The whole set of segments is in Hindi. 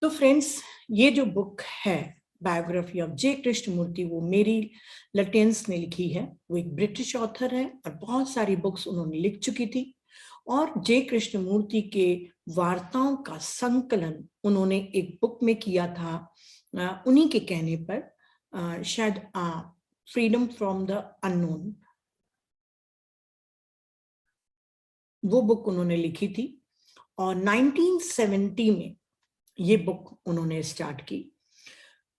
तो फ्रेंड्स, ये जो बुक है बायोग्राफी ऑफ जे कृष्णमूर्ति, वो मेरी लटेंस ने लिखी है। वो एक ब्रिटिश ऑथर है और बहुत सारी बुक्स उन्होंने लिख चुकी थी। और जे कृष्णमूर्ति के वार्ताओं का संकलन उन्होंने एक बुक में किया था, उन्हीं के कहने पर, शायद फ्रीडम फ्रॉम द अननोन, वो बुक उन्होंने लिखी थी। और 1970 में ये बुक उन्होंने स्टार्ट की।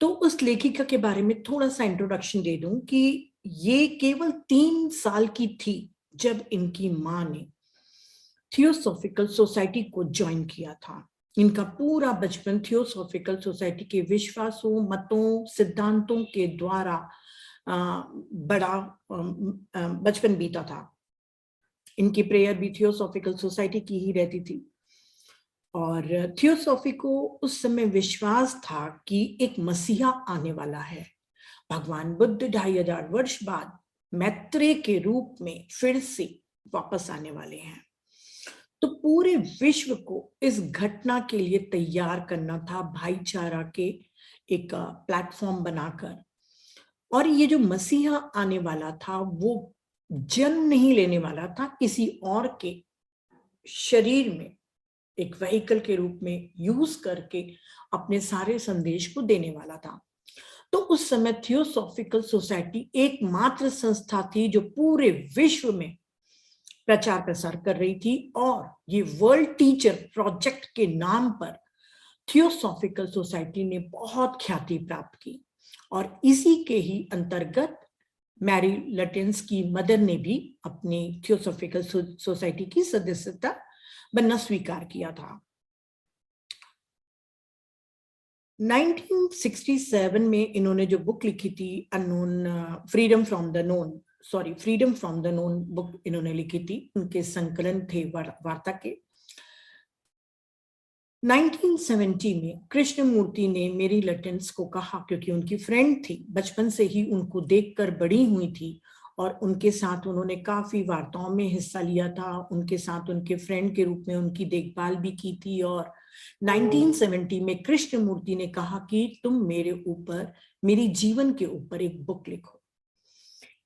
तो उस लेखिका के बारे में थोड़ा सा इंट्रोडक्शन दे दूं कि ये केवल 3 साल की थी जब इनकी माँ ने थियोसॉफिकल सोसाइटी को ज्वाइन किया था। इनका पूरा बचपन थियोसॉफिकल सोसाइटी के विश्वासों, मतों, सिद्धांतों के द्वारा बड़ा बचपन बीता था। इनकी प्रेयर भी थियोसॉफिकल सोसाइटी की ही रहती थी। और थियोसॉफी को उस समय विश्वास था कि एक मसीहा आने वाला है। भगवान बुद्ध 2500 वर्ष बाद मैत्रेय के रूप में फिर से वापस आने वाले हैं। तो पूरे विश्व को इस घटना के लिए तैयार करना था, भाईचारा के एक प्लेटफॉर्म बनाकर। और ये जो मसीहा आने वाला था वो जन्म नहीं लेने वाला था, किसी और के शरीर में एक व्हीकल के रूप में यूज करके अपने सारे संदेश को देने वाला था। तो उस समय थियोसॉफिकल सोसाइटी एकमात्र संस्था थी जो पूरे विश्व में प्रचार प्रसार कर रही थी। और ये वर्ल्ड टीचर प्रोजेक्ट के नाम पर थियोसॉफिकल सोसाइटी ने बहुत ख्याति प्राप्त की। और इसी के ही अंतर्गत मैरी लटेंस की मदर ने भी अपनी थियोसॉफिकल सोसाइटी की सदस्यता बनना स्वीकार किया था। 1967 में इन्होंने जो बुक लिखी थी, unknown, freedom from the known book इन्होंने लिखी थी। उनके संकलन थे वार्ता के। 1970 में कृष्णमूर्ति ने मेरी लटेंस को कहा, क्योंकि उनकी फ्रेंड थी, बचपन से ही उनको देखकर बड़ी हुई थी और उनके साथ उन्होंने काफी वार्ताओं में हिस्सा लिया था, उनके साथ उनके फ्रेंड के रूप में उनकी देखभाल भी की थी। और 1970 में कृष्णमूर्ति ने कहा कि तुम मेरे ऊपर, मेरी जीवन के ऊपर एक बुक लिखो।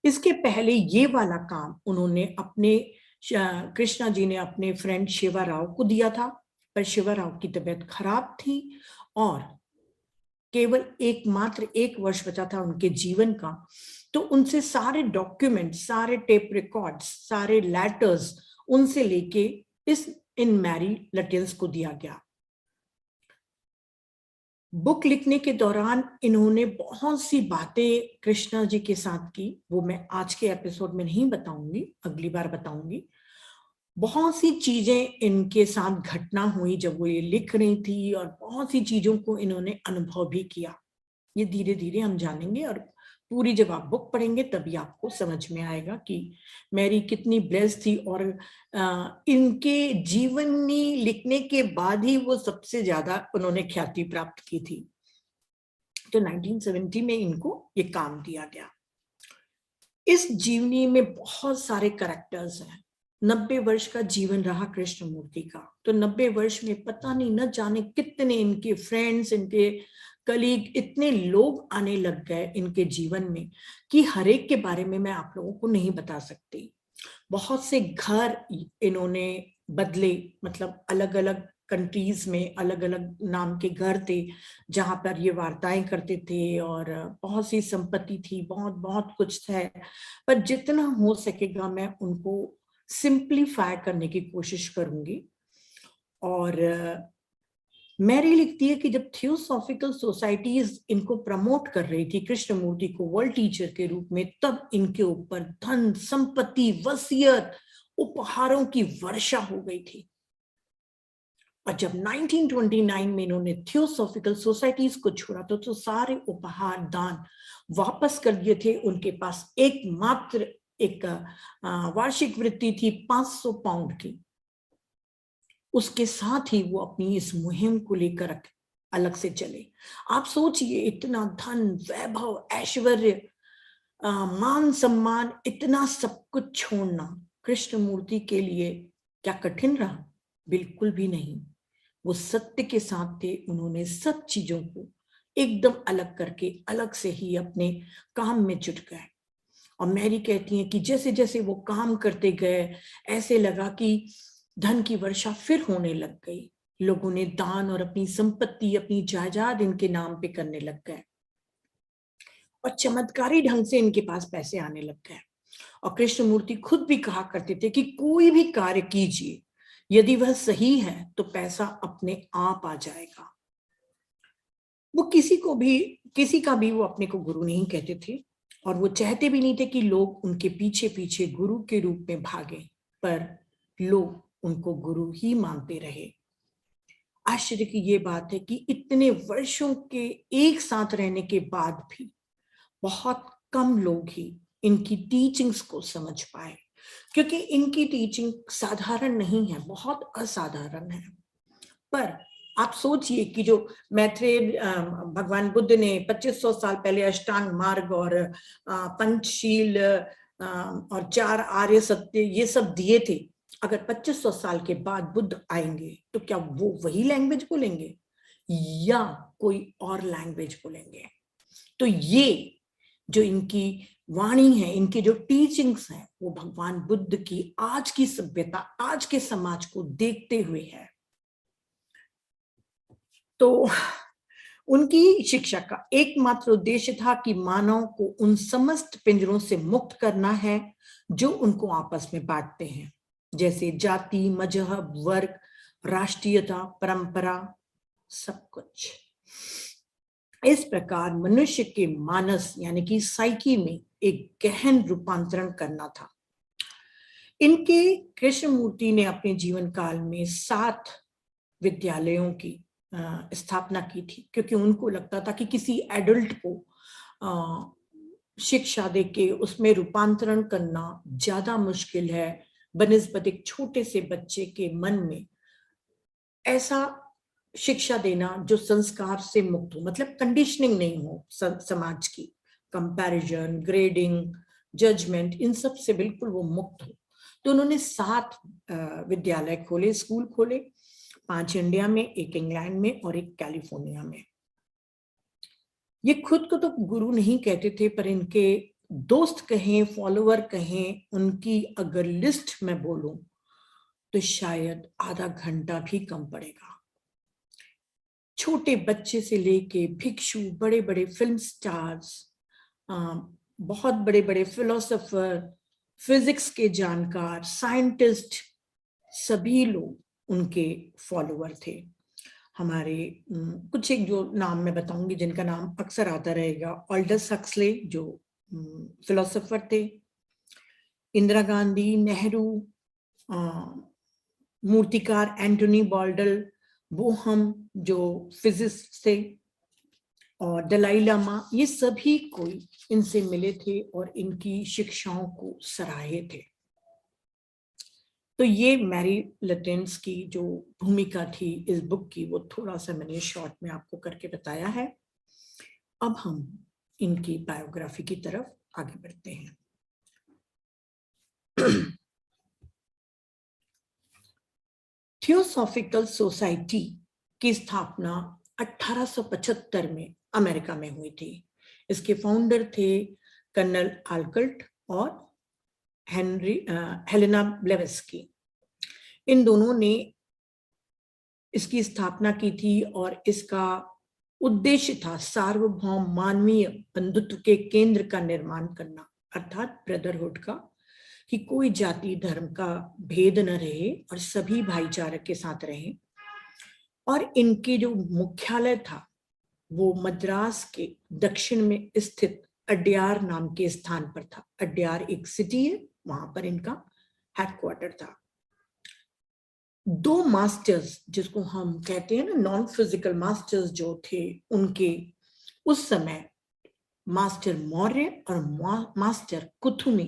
इसके पहले ये वाला काम उन्होंने अपने, कृष्णा जी ने अपने फ्रेंड शिवा राव को दिया था, पर शिवा राव की तबीयत खराब थी और केवल एकमात्र 1 वर्ष बचा था उनके जीवन का। तो उनसे सारे डॉक्यूमेंट, सारे टेप रिकॉर्ड्स, सारे लेटर्स उनसे लेके इस इन मैरी लटेंस को दिया गया। बुक लिखने के दौरान इन्होंने बहुत सी बातें कृष्णा जी के साथ की, वो मैं आज के एपिसोड में नहीं बताऊंगी, अगली बार बताऊंगी। बहुत सी चीजें इनके साथ घटना हुई जब वो ये लिख रही थी, और बहुत सी चीजों को इन्होंने अनुभव भी किया। ये धीरे धीरे हम जानेंगे, और पूरी जब आप बुक पढ़ेंगे तभी आपको समझ में आएगा कि मैरी कितनी ब्लेस्ड थी। और इनके जीवनी लिखने के बाद ही वो सबसे ज्यादा उन्होंने ख्याति प्राप्त की थी। तो 1970 में इनको ये काम दिया गया। इस जीवनी में बहुत सारे कैरेक्टर्स हैं। 90 वर्ष का जीवन रहा कृष्णमूर्ति का। तो 90 वर्ष में पता नहीं, न जाने कितने इनके फ्रेंड्स, इनके कलीग, इतने लोग आने लग गए इनके जीवन में कि हर एक के बारे में मैं आप लोगों को नहीं बता सकती। बहुत से घर इन्होंने बदले, मतलब अलग अलग कंट्रीज में अलग अलग नाम के घर थे जहां पर ये वार्ताएं करते थे, और बहुत सी संपत्ति थी, बहुत बहुत कुछ है। पर जितना हो सकेगा मैं उनको सिंप्लीफाई करने की कोशिश करूंगी। और मैरी लिखती है कि जब थियोसॉफिकल सोसाइटीज इनको प्रमोट कर रही थी, कृष्णमूर्ति को वर्ल्ड टीचर के रूप में, तब इनके ऊपर धन, संपत्ति, वसीयत, उपहारों की वर्षा हो गई थी। और जब 1929 में इन्होंने थियोसॉफिकल सोसाइटीज को छोड़ा तो सारे उपहार, दान वापस कर दिए थे। उनके पास एकमात्र एक वार्षिक वृत्ति थी 500 पाउंड की। उसके साथ ही वो अपनी इस मुहिम को लेकर अलग से चले। आप सोचिए, इतना धन, वैभव, ऐश्वर्य, मान सम्मान, इतना सब कुछ छोड़ना कृष्णमूर्ति के लिए क्या कठिन रहा? बिल्कुल भी नहीं। वो सत्य के साथ थे। उन्होंने सब चीजों को एकदम अलग करके अलग से ही अपने काम में जुट गए। और मैरी कहती हैं कि जैसे जैसे वो काम करते गए, ऐसे लगा कि धन की वर्षा फिर होने लग गई। लोगों ने दान और अपनी संपत्ति, अपनी जायदाद इनके नाम पे करने लग गए और चमत्कारी ढंग से इनके पास पैसे आने लग गए। और कृष्णमूर्ति खुद भी कहा करते थे कि कोई भी कार्य कीजिए, यदि वह सही है तो पैसा अपने आप आ जाएगा। वो किसी का भी वो अपने को गुरु नहीं कहते थे और वो चाहते भी नहीं थे कि लोग उनके पीछे पीछे गुरु के रूप में भागें, पर लोग उनको गुरु ही मानते रहे। आश्चर्य की ये बात है कि इतने वर्षों के एक साथ रहने के बाद भी बहुत कम लोग ही इनकी टीचिंग्स को समझ पाए, क्योंकि इनकी टीचिंग साधारण नहीं है, बहुत असाधारण है। पर आप सोचिए कि जो मैत्रेय भगवान बुद्ध ने 2500 साल पहले अष्टांग मार्ग और पंचशील और 4 आर्य सत्य ये सब दिए थे, अगर 2500 साल के बाद बुद्ध आएंगे तो क्या वो वही लैंग्वेज बोलेंगे या कोई और लैंग्वेज बोलेंगे? तो ये जो इनकी वाणी है, इनके जो टीचिंग्स हैं, वो भगवान बुद्ध की आज की सभ्यता, आज के समाज को देखते हुए है। तो उनकी शिक्षा का एकमात्र उद्देश्य था कि मानव को उन समस्त पिंजरों से मुक्त करना है जो उनको आपस में बांटते हैं, जैसे जाति, मजहब, वर्ग, राष्ट्रीयता, परंपरा, सब कुछ। इस प्रकार मनुष्य के मानस यानी कि साइकी में एक गहन रूपांतरण करना था। इनके कृष्णमूर्ति ने अपने जीवन काल में 7 विद्यालयों की स्थापना की थी, क्योंकि उनको लगता था कि किसी एडल्ट को शिक्षा देके उसमें रूपांतरण करना ज्यादा मुश्किल है बनिस्बत एक छोटे से बच्चे के मन में ऐसा शिक्षा देना जो संस्कार से मुक्त हो, मतलब कंडीशनिंग नहीं हो समाज की, कंपैरिजन, ग्रेडिंग, जजमेंट, इन सब से बिल्कुल वो मुक्त हो। तो उन्होंने 7 विद्यालय खोले, स्कूल खोले, 5 इंडिया में, 1 इंग्लैंड में और 1 कैलिफोर्निया में। ये खुद को तो गुरु नहीं कहते थे, पर इनके दोस्त कहें, फॉलोवर कहें, उनकी अगर लिस्ट में बोलूं तो शायद आधा घंटा भी कम पड़ेगा। छोटे बच्चे से लेके भिक्षु, बड़े बड़े फिल्म स्टार्स, बहुत बड़े बड़े फिलोसोफर, फिजिक्स के जानकार, साइंटिस्ट, सभी लोग उनके फॉलोवर थे। हमारे कुछ एक जो नाम मैं बताऊंगी जिनका नाम अक्सर आता रहेगा, ऑल्डस हक्सले जो फिलोसोफर थे, इंदिरा गांधी, नेहरू, मूर्तिकार एंटोनी बॉल्डल, बोहम जो फिजिक्स थे, और दलाई लामा, ये सभी कोई इनसे मिले थे और इनकी शिक्षाओं को सराहे थे। तो ये मैरी लेटेंस की जो भूमिका थी इस बुक की, वो थोड़ा सा मैंने शॉर्ट में आपको करके बताया है। अब हम इनकी बायोग्राफी की तरफ आगे बढ़ते हैं। थियोसॉफिकल सोसाइटी की स्थापना 1875 में अमेरिका में हुई थी। इसके फाउंडर थे कर्नल आल्कल्ट और हेलेना ब्लेवेस्की। इन दोनों ने इसकी स्थापना की थी और इसका उद्देश्य था सार्वभौम मानवीय बंधुत्व के केंद्र का निर्माण करना, अर्थात ब्रदरहुड का, कि कोई जाति धर्म का भेद न रहे और सभी भाईचारे के साथ रहे। और इनके जो मुख्यालय था वो मद्रास के दक्षिण में स्थित अड्यार नाम के स्थान पर था। अड्यार एक सिटी है, वहां पर इनका हेडक्वार्टर था। 2 मास्टर्स जिसको हम कहते हैं ना नॉन फिजिकल मास्टर्स जो थे, उनके उस समय मास्टर मौर्य और मास्टर कुथु ने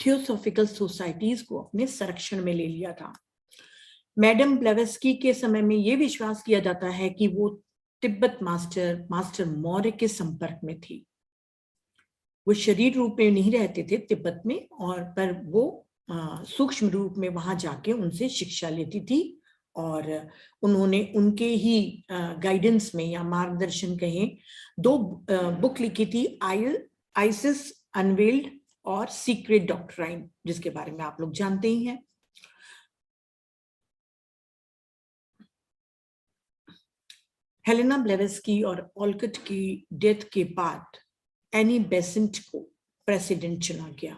थियोसॉफिकल सोसाइटीज को अपने संरक्षण में ले लिया था। मैडम ब्लेवेस्की के समय में यह विश्वास किया जाता है कि वो तिब्बत मास्टर मौर्य के संपर्क में थी। वो शरीर रूप में नहीं रहते थे तिब्बत में, और पर वो सूक्ष्म रूप में वहां जाके उनसे शिक्षा लेती थी और उन्होंने उनके ही गाइडेंस में या मार्गदर्शन कहें 2 बुक लिखी थी, आइसिस अनवेल्ड और सीक्रेट डॉक्ट्राइन, जिसके बारे में आप लोग जानते ही हैं। हेलेना ब्लेवेस्की और ओलकट की डेथ के बाद एनी बेसेंट को प्रेसिडेंट चुना गया।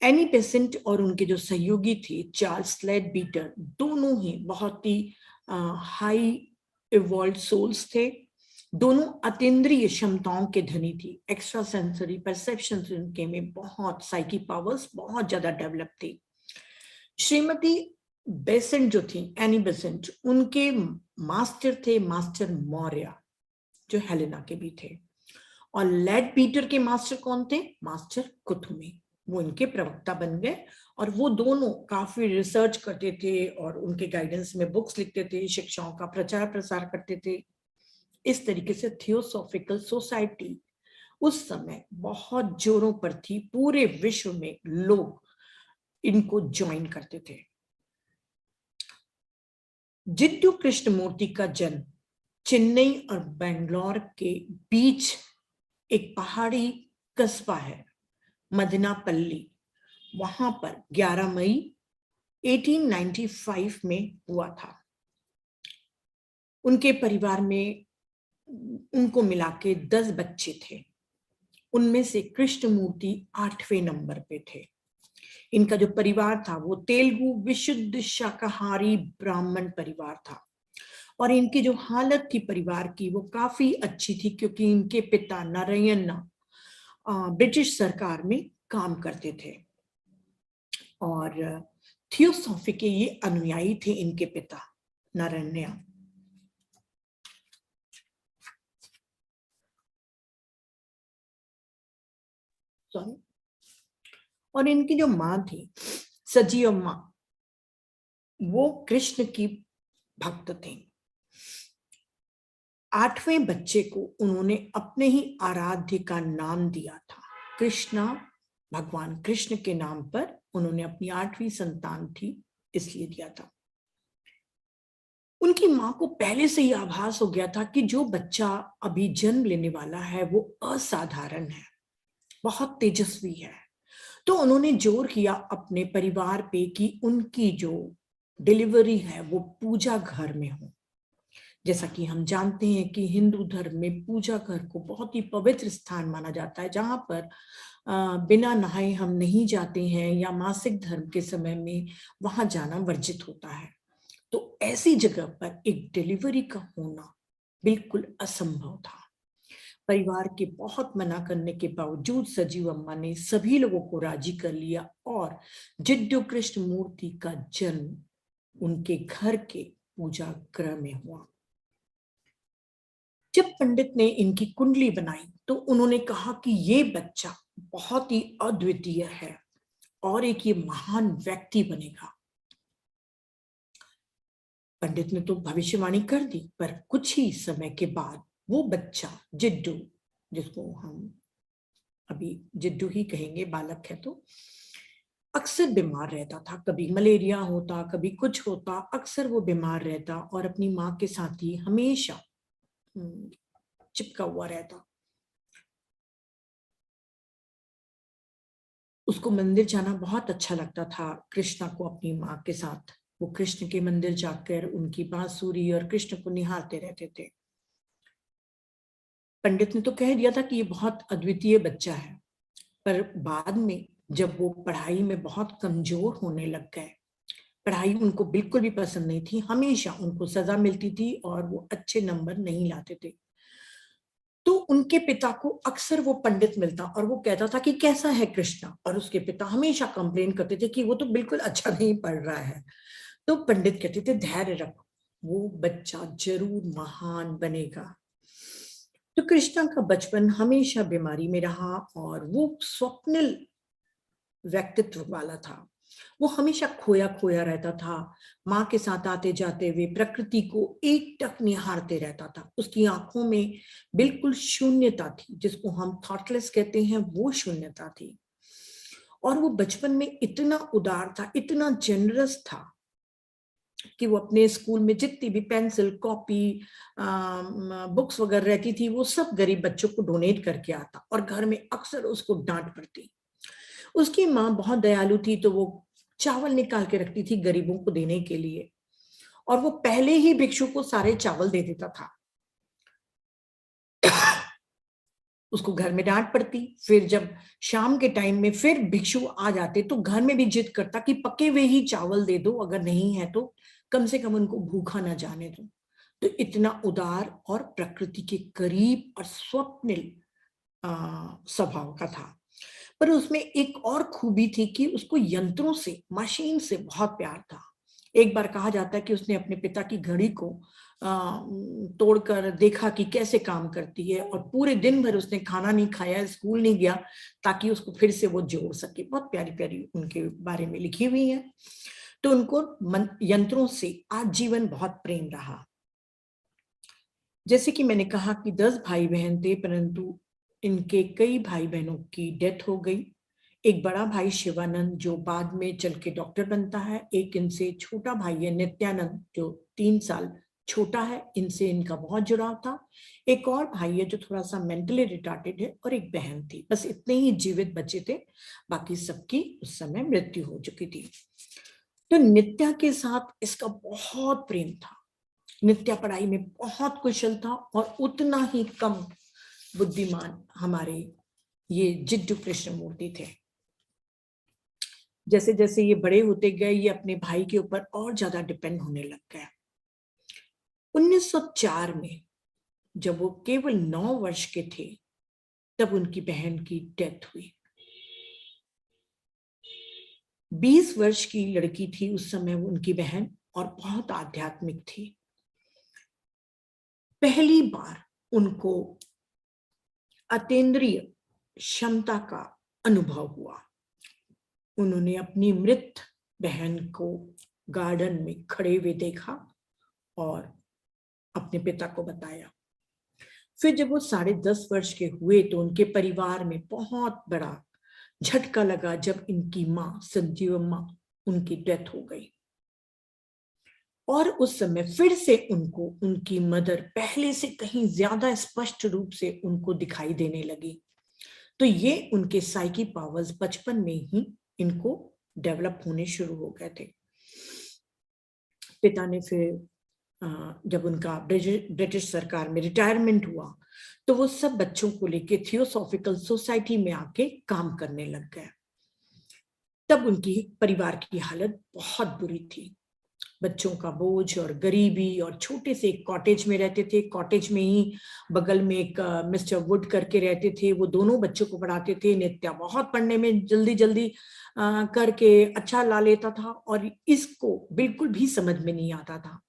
एनी बेसेंट और उनके जो सहयोगी थे चार्ल्स लेडबीटर, दोनों ही बहुत ही हाई इवॉल्व सोल्स थे। दोनों अतीन्द्रिय क्षमताओं के धनी थी। एक्स्ट्रा सेंसरी परसेप्शन उनके में बहुत, साइकी पावर्स बहुत ज्यादा डेवलप थी। श्रीमती बेसेंट जो थी, एनी बेसेंट, उनके मास्टर थे मास्टर मौर्य, जो हेलेना के भी थे। और लेडबीटर के मास्टर कौन थे? मास्टर कुथुमी। वो इनके प्रवक्ता बन गए और वो दोनों काफी रिसर्च करते थे और उनके गाइडेंस में बुक्स लिखते थे, शिक्षाओं का प्रचार प्रसार करते थे। इस तरीके से थियोसॉफिकल सोसाइटी उस समय बहुत जोरों पर थी। पूरे विश्व में लोग इनको ज्वाइन करते थे। जिड्डू कृष्णमूर्ति का जन्म चेन्नई और बेंगलोर के बीच एक पहाड़ी कस्बा है, मदनापल्ली, वहां पर 11 मई 1895 में हुआ था। उनके परिवार में उनको मिला के 10 बच्चे थे। उनमें से कृष्णमूर्ति 8वें नंबर पे थे। इनका जो परिवार था वो तेलुगु विशुद्ध शाकाहारी ब्राह्मण परिवार था और इनकी जो हालत थी परिवार की वो काफी अच्छी थी, क्योंकि इनके पिता नारायण ब्रिटिश सरकार में काम करते थे और थियोसॉफी के ये अनुयायी थे इनके पिता नारायण। सॉरी। और इनकी जो माँ थी सजी अम्मा, वो कृष्ण की भक्त थी। 8वें बच्चे को उन्होंने अपने ही आराध्य का नाम दिया था कृष्णा। भगवान कृष्ण के नाम पर उन्होंने अपनी 8वीं संतान थी इसलिए दिया था। उनकी मां को पहले से ही आभास हो गया था कि जो बच्चा अभी जन्म लेने वाला है वो असाधारण है, बहुत तेजस्वी है। तो उन्होंने जोर किया अपने परिवार पे कि उनकी जो डिलीवरी है वो पूजा घर में हो। जैसा कि हम जानते हैं कि हिंदू धर्म में पूजा घर को बहुत ही पवित्र स्थान माना जाता है, जहां पर बिना नहाए हम नहीं जाते हैं या मासिक धर्म के समय में वहां जाना वर्जित होता है। तो ऐसी जगह पर एक डिलीवरी का होना बिल्कुल असंभव था। परिवार के बहुत मना करने के बावजूद सजीव अम्मा ने सभी लोगों को राजी कर लिया और जिड्डू कृष्ण मूर्ति का जन्म उनके घर के पूजा गृह में हुआ। जब पंडित ने इनकी कुंडली बनाई तो उन्होंने कहा कि ये बच्चा बहुत ही अद्वितीय है और एक ये महान व्यक्ति बनेगा। पंडित ने तो भविष्यवाणी कर दी, पर कुछ ही समय के बाद वो बच्चा जिड्डू, जिसको हम अभी जिड्डू ही कहेंगे, बालक है, तो अक्सर बीमार रहता था। कभी मलेरिया होता, कभी कुछ होता, अक्सर वो बीमार रहता और अपनी माँ के साथ ही हमेशा चिपका हुआ रहता। उसको मंदिर जाना बहुत अच्छा लगता था, कृष्णा को अपनी माँ के साथ। वो कृष्ण के मंदिर जाकर उनकी बांसुरी और कृष्ण को निहारते रहते थे। पंडित ने तो कह दिया था कि ये बहुत अद्वितीय बच्चा है, पर बाद में जब वो पढ़ाई में बहुत कमजोर होने लग गए, पढ़ाई उनको बिल्कुल भी पसंद नहीं थी, हमेशा उनको सजा मिलती थी और वो अच्छे नंबर नहीं लाते थे, तो उनके पिता को अक्सर वो पंडित मिलता और वो कहता था कि कैसा है कृष्णा, और उसके पिता हमेशा कंप्लेन करते थे कि वो तो बिल्कुल अच्छा नहीं पढ़ रहा है। तो पंडित कहते थे धैर्य रखो, वो बच्चा जरूर महान बनेगा। तो कृष्णा का बचपन हमेशा बीमारी में रहा और वो स्वप्निल व्यक्तित्व वाला था। वो हमेशा खोया खोया रहता था। माँ के साथ आते जाते हुए प्रकृति को एकटक निहारते रहता था। उसकी आंखों में बिल्कुल शून्यता थी, जिसको हम थॉटलेस कहते हैं, वो शून्यता थी। और वो बचपन में इतना उदार था, इतना जेनरस था कि वो अपने स्कूल में जितनी भी पेंसिल, कॉपी, बुक्स वगैरह रहती थी वो सब गरीब बच्चों को डोनेट करके आता, और घर में अक्सर उसको डांट पड़ती। उसकी माँ बहुत दयालु थी, तो वो चावल निकाल के रखती थी गरीबों को देने के लिए, और वो पहले ही भिक्षु को सारे चावल दे देता था। उसको घर में डांट पड़ती, फिर जब शाम के टाइम में फिर भिक्षु आ जाते तो घर में भी जिद करता कि पके हुए ही चावल दे दो, अगर नहीं है तो कम से कम उनको भूखा ना जाने दो। तो इतना उदार और प्रकृति के करीब और स्वप्निल स्वभाव का था। पर उसमें एक और खूबी थी कि उसको यंत्रों से, मशीन से बहुत प्यार था। एक बार कहा जाता है कि उसने अपने पिता की घड़ी को तोड़कर देखा कि कैसे काम करती है, और पूरे दिन भर उसने खाना नहीं खाया, स्कूल नहीं गया, ताकि उसको फिर से वो जोड़ सके। बहुत प्यारी प्यारी उनके बारे में लिखी हुई है। तो उनको यंत्रों से आजीवन बहुत प्रेम रहा। जैसे कि मैंने कहा कि 10 भाई बहन थे, परंतु इनके कई भाई बहनों की डेथ हो गई। एक बड़ा भाई शिवानंद जो बाद में चल के डॉक्टर बनता है, एक इनसे छोटा भाई है नित्यानंद जो 3 साल छोटा है, इनसे इनका बहुत जुड़ाव था। एक और भाई है जो थोड़ा सा मेंटली रिटार्टेड है, और एक बहन थी। बस इतने ही जीवित बचे थे, बाकी सबकी उस समय मृत्यु हो चुकी थी। तो नित्या के साथ इसका बहुत प्रेम था। नित्या पढ़ाई में बहुत कुशल था, और उतना ही कम बुद्धिमान हमारे ये जिड्डू कृष्णमूर्ति थे। जैसे जैसे ये बड़े होते गए, ये अपने भाई के ऊपर और ज्यादा डिपेंड होने लग गए। 1904 में जब वो केवल 9 वर्ष के थे, तब उनकी बहन की डेथ हुई। 20 वर्ष की लड़की थी उस समय उनकी बहन, और बहुत आध्यात्मिक थी। पहली बार उनको अतीन्द्रिय क्षमता का अनुभव हुआ। उन्होंने अपनी मृत बहन को गार्डन में खड़े हुए देखा और अपने पिता को बताया। फिर जब वो 10.5 वर्ष के हुए तो उनके परिवार में बहुत बड़ा झटका लगा जब इनकी माँ संजीवम्मा उनकी डेथ हो गई। और उस समय फिर से उनको उनकी मदर पहले से कहीं ज्यादा स्पष्ट रूप से उनको दिखाई देने लगी। तो ये उनके साइकी पावर्स बचपन में ही इनको डेवलप होने शुरू हो गए थे। पिता ने फिर जब उनका ब्रिटिश सरकार में रिटायरमेंट हुआ, तो वो सब बच्चों को लेके थियोसॉफिकल सोसाइटी में आके काम करने लग गए। तब उनकी परिवार की हालत बहुत बुरी थी। बच्चों का बोझ और गरीबी, और छोटे से एक कॉटेज में रहते थे। कॉटेज में ही बगल में एक मिस्टर वुड करके रहते थे, वो दोनों बच्चों को पढ़ाते थे। नित्या बहुत पढ़ने में जल्दी जल्दी करके अच्छा ला लेता था, और इसको बिल्कुल भी समझ में नहीं आता था।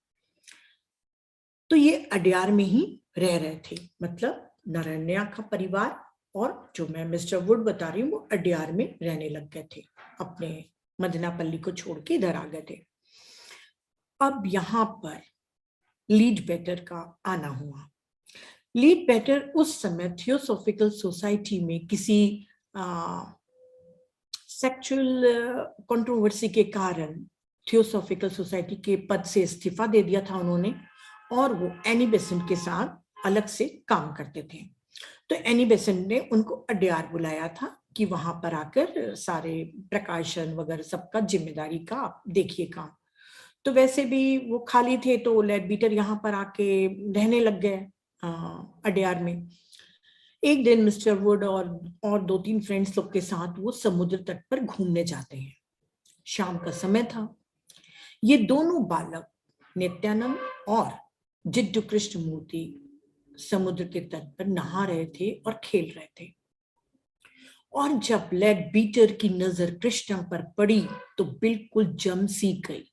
तो ये अड्यार में ही रह रहे थे, मतलब नारायण्या का परिवार, और जो मैं मिस्टर वुड बता रही हूँ वो अड्यार में रहने लग गए थे, अपने मदनापल्ली को छोड़ के इधर आ गए थे। अब यहाँ पर लीडबेटर का आना हुआ। लीडबेटर उस समय थियोसॉफिकल सोसाइटी में किसी सेक्सुअल कंट्रोवर्सी के कारण थियोसॉफिकल सोसाइटी के पद से इस्तीफा दे दिया था उन्होंने, और वो एनी बेसेंट के साथ अलग से काम करते थे। तो एनी बेसेंट ने उनको अड्यार बुलाया था कि वहां पर आकर सारे प्रकाशन वगैरह सबका जिम्मेदारी का आप देखिए काम। तो वैसे भी वो खाली थे, तो लेडबीटर यहाँ पर आके रहने लग गए अड्यार में। एक दिन मिस्टर वुड और 2-3 फ्रेंड्स लोग के साथ वो समुद्र तट पर घूमने जाते हैं। शाम का समय था। ये दोनों बालक नित्यानंद और जिड्डू कृष्णमूर्ति समुद्र के तट पर नहा रहे थे और खेल रहे थे। और जब लेड बीटर की नजर कृष्णा पर पड़ी तो बिल्कुल जम सी गई।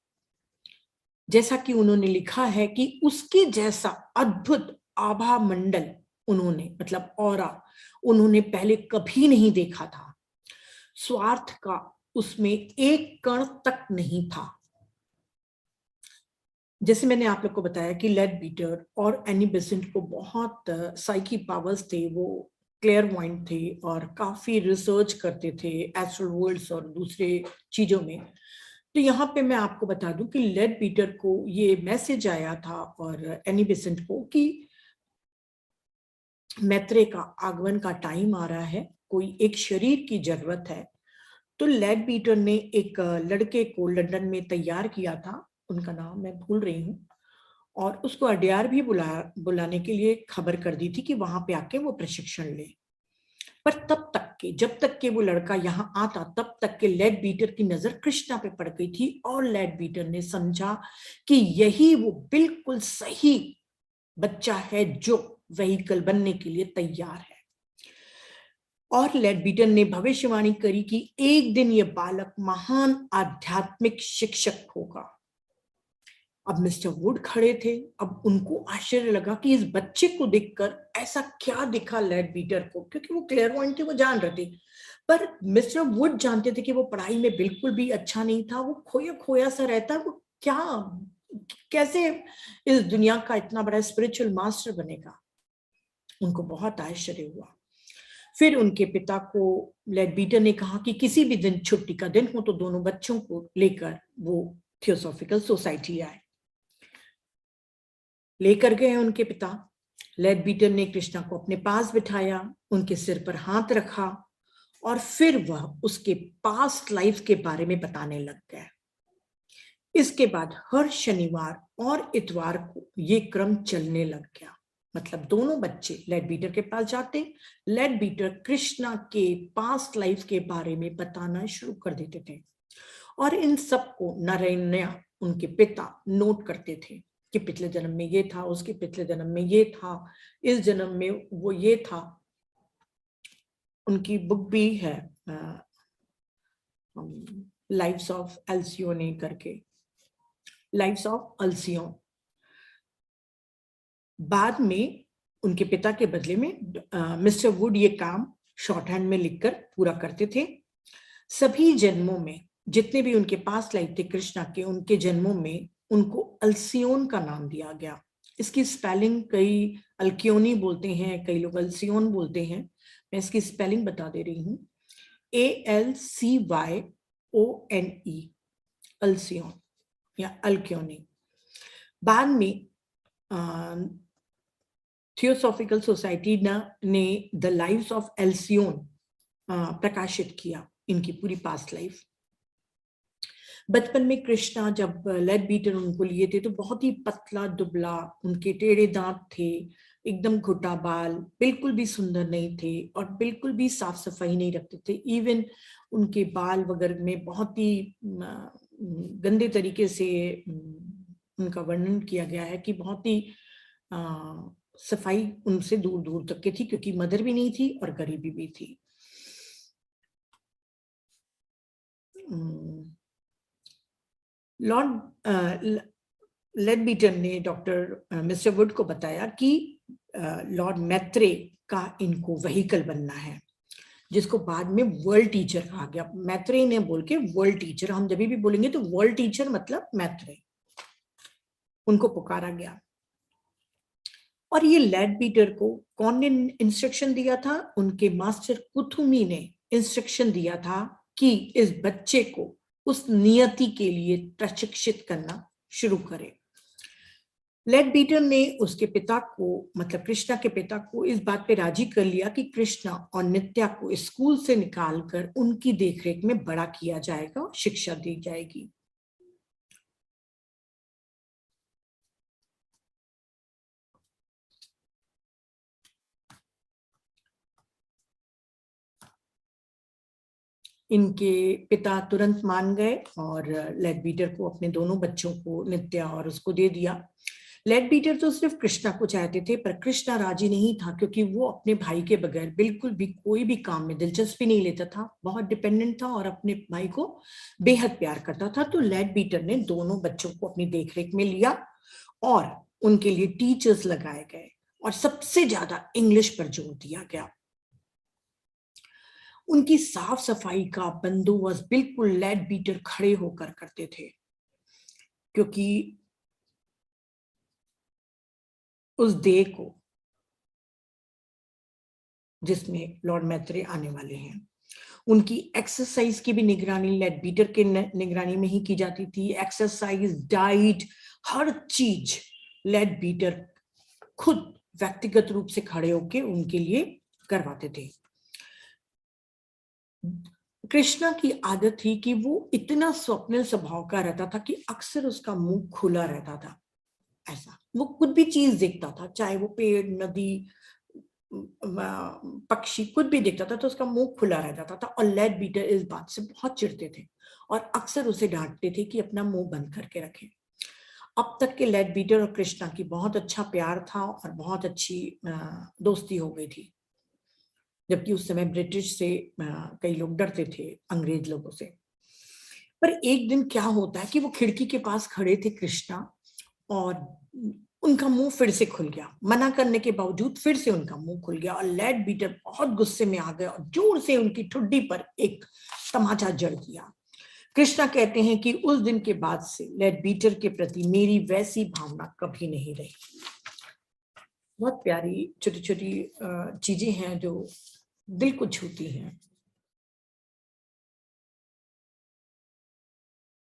जैसा कि उन्होंने लिखा है कि उसके जैसा अद्भुत आभा मंडल उन्होंने, मतलब ऑरा, उन्होंने पहले कभी नहीं देखा था। स्वार्थ का उसमें एक कण तक नहीं था। जैसे मैंने आप लोग को बताया कि लेड बीटर और एनी बेसेंट को बहुत साइकी पावर्स थे, वो क्लेयरवॉइंट थे और काफी रिसर्च करते थे एस्ट्रल वर्ल्ड्स और दूसरे चीजों में। तो यहाँ पे मैं आपको बता दूं कि लेड पीटर को ये मैसेज आया था और एनी बेसेंट को कि मैत्रेय का आगमन का टाइम आ रहा है, कोई एक शरीर की जरूरत है। तो लेड पीटर ने एक लड़के को लंदन में तैयार किया था, उनका नाम मैं भूल रही हूँ, और उसको अडयार भी बुलाने के लिए खबर कर दी थी कि वहां पे आके वो प्रशिक्षण ले। पर तब तक के, जब तक के वो लड़का यहाँ आता, तब तक के लेड बीटर की नजर कृष्णा पे पड़ गई थी और लेड बीटर ने समझा कि यही वो बिल्कुल सही बच्चा है जो व्हीकल बनने के लिए तैयार है। और लेड बीटर ने भविष्यवाणी करी कि एक दिन ये बालक महान आध्यात्मिक शिक्षक होगा। अब मिस्टर वुड खड़े थे। अब उनको आश्चर्य लगा कि इस बच्चे को देखकर ऐसा क्या दिखा लेड बीटर को, क्योंकि वो क्लेयरवॉइंट थे, वो जान रहे थे। पर मिस्टर वुड जानते थे कि वो पढ़ाई में बिल्कुल भी अच्छा नहीं था, वो खोया खोया सा रहता, वो क्या कैसे इस दुनिया का इतना बड़ा स्पिरिचुअल मास्टर बनेगा। उनको बहुत आश्चर्य हुआ। फिर उनके पिता को लेड बीटर ने कहा कि किसी भी दिन छुट्टी का दिन हो तो दोनों बच्चों को लेकर वो थियोसॉफिकल सोसाइटी आए। लेकर गए उनके पिता। लेड बीटर ने कृष्णा को अपने पास बिठाया, उनके सिर पर हाथ रखा और फिर वह उसके पास्ट लाइफ के बारे में बताने लग गया। इसके बाद हर शनिवार और इतवार को ये क्रम चलने लग गया। मतलब दोनों बच्चे लेड बीटर के पास जाते, लेड बीटर कृष्णा के पास्ट लाइफ के बारे में बताना शुरू कर देते थे और इन सबको नारायण उनके पिता नोट करते थे कि पिछले जन्म में ये था, उसके पिछले जन्म में ये था, इस जन्म में वो ये था। उनकी बुक भी है लाइव्स ऑफ एल्सियोने करके, लाइव्स ऑफ अल्सियोन। बाद में उनके पिता के बदले में मिस्टर वुड ये काम शॉर्ट हैंड में लिखकर पूरा करते थे। सभी जन्मों में जितने भी उनके पास लाइफ थे कृष्णा के, उनके जन्मों में उनको अल्सियोन का नाम दिया गया। इसकी स्पेलिंग कई अल्कियोनी बोलते हैं, कई लोग अल्सियोन बोलते हैं। मैं इसकी स्पेलिंग बता दे रही हूँ, ALCYONE, अल्सियोन या अल्क्योनी। बाद में थियोसॉफिकल सोसाइटी ने द लाइव्स ऑफ एल्सियोन प्रकाशित किया, इनकी पूरी पास्ट लाइफ। बचपन में कृष्णा जब लेड बीटर उनको लिए थे तो बहुत ही पतला दुबला, उनके टेढ़े दांत थे, एकदम घुटा बाल, बिल्कुल भी सुंदर नहीं थे और बिल्कुल भी साफ सफाई नहीं रखते थे। इवन उनके बाल वगैरह में बहुत ही गंदे तरीके से उनका वर्णन किया गया है कि बहुत ही सफाई उनसे दूर दूर तक की थी, क्योंकि मदर भी नहीं थी और गरीबी भी थी। लॉर्ड लेड बीटर ने डॉक्टर मिस्टर वुड को बताया कि लॉर्ड मैत्रेय का इनको व्हीकल बनना है, जिसको बाद में वर्ल्ड टीचर कहा गया। मैत्रेय ने बोल के वर्ल्ड टीचर, हम जब भी बोलेंगे तो वर्ल्ड टीचर मतलब मैत्रेय, उनको पुकारा गया। और ये लेड बीटर को कौन ने इंस्ट्रक्शन दिया था? उनके मास्टर कुथुमी ने इंस्ट्रक्शन दिया था कि इस बच्चे को उस नियति के लिए प्रशिक्षित करना शुरू करे। लेड बीटर ने उसके पिता को, मतलब कृष्णा के पिता को, इस बात पे राजी कर लिया कि कृष्णा और नित्या को स्कूल से निकालकर उनकी देखरेख में बड़ा किया जाएगा, शिक्षा दी जाएगी। इनके पिता तुरंत मान गए और लेड बीटर को अपने दोनों बच्चों को, नित्या और उसको दे दिया। लेड बीटर तो सिर्फ कृष्णा को चाहते थे, पर कृष्णा राजी नहीं था, क्योंकि वो अपने भाई के बगैर बिल्कुल भी कोई भी काम में दिलचस्पी नहीं लेता था, बहुत डिपेंडेंट था और अपने भाई को बेहद प्यार करता था। तो लेड बीटर ने दोनों बच्चों को अपनी देखरेख में लिया और उनके लिए टीचर्स लगाए गए और सबसे ज्यादा इंग्लिश पर जोर दिया गया। उनकी साफ सफाई का बंदोबस्त बिल्कुल लेड बीटर खड़े होकर करते थे, क्योंकि उस देह को जिसमें लॉर्ड मैत्रेय आने वाले हैं। उनकी एक्सरसाइज की भी निगरानी लेड बीटर के निगरानी में ही की जाती थी। एक्सरसाइज, डाइट, हर चीज लेड बीटर खुद व्यक्तिगत रूप से खड़े होकर उनके लिए करवाते थे। कृष्णा की आदत थी कि वो इतना स्वप्निल स्वभाव का रहता था कि अक्सर उसका मुंह खुला रहता था। ऐसा वो कुछ भी चीज देखता था, चाहे वो पेड़, नदी, पक्षी, कुछ भी देखता था तो उसका मुंह खुला रहता था। और लेड बीटर इस बात से बहुत चिढ़ते थे और अक्सर उसे डांटते थे कि अपना मुंह बंद करके रखे। अब तक के लेड बीटर और कृष्णा की बहुत अच्छा प्यार था और बहुत अच्छी दोस्ती हो गई थी, जबकि उस समय ब्रिटिश से कई लोग डरते थे, अंग्रेज लोगों से। पर एक दिन क्या होता है कि वो खिड़की के पास खड़े थे कृष्णा, और उनका मुंह फिर से खुल गया। मना करने के बावजूद फिर से उनका मुंह खुल गया और लेड बीटर बहुत गुस्से में आ गए और जोर से उनकी ठुड्डी पर एक तमाचा जड़ दिया। कृष्णा कहते हैं कि उस दिन के बाद से लेड बीटर के प्रति मेरी वैसी भावना कभी नहीं रही। बहुत प्यारी छोटी छोटी चीजें हैं जो दिल को छूती हैं।